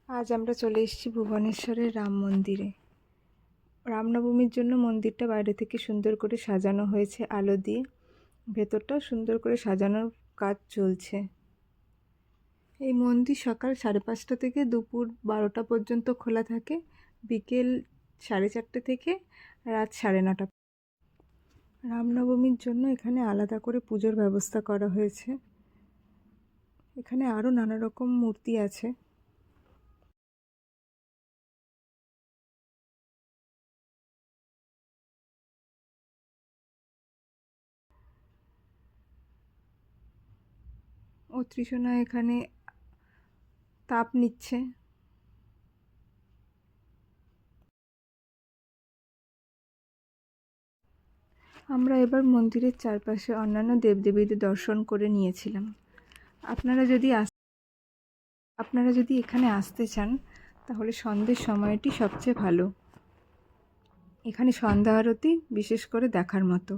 আজ আমরা চলে এসেছি ভুবনেশ্বরের রাম মন্দিরে। রামনবমীর জন্য মন্দিরটা বাইরে থেকে সুন্দর করে সাজানো হয়েছে আলো দিয়ে। ভেতরটাও সুন্দর করে সাজানোর কাজ চলছে। এই মন্দির সকাল 5:30 থেকে দুপুর 12টা পর্যন্ত খোলা থাকে, বিকেল 4:30 থেকে রাত 9:30। রামনবমীর জন্য এখানে আলাদা করে পুজোর ব্যবস্থা করা হয়েছে। এখানে আরও নানা রকম মূর্তি আছে। ও তৃষণা এখানে তাপ নিচ্ছে। আমরা এবার মন্দিরের চারপাশে অন্যান্য দেবদেবীদের দর্শন করে নিয়েছিলাম। আপনারা যদি এখানে আসতে চান তাহলে সন্ধ্যের সময়টি সবচেয়ে ভালো। এখানে সন্ধ্যা আরতি বিশেষ করে দেখার মতো।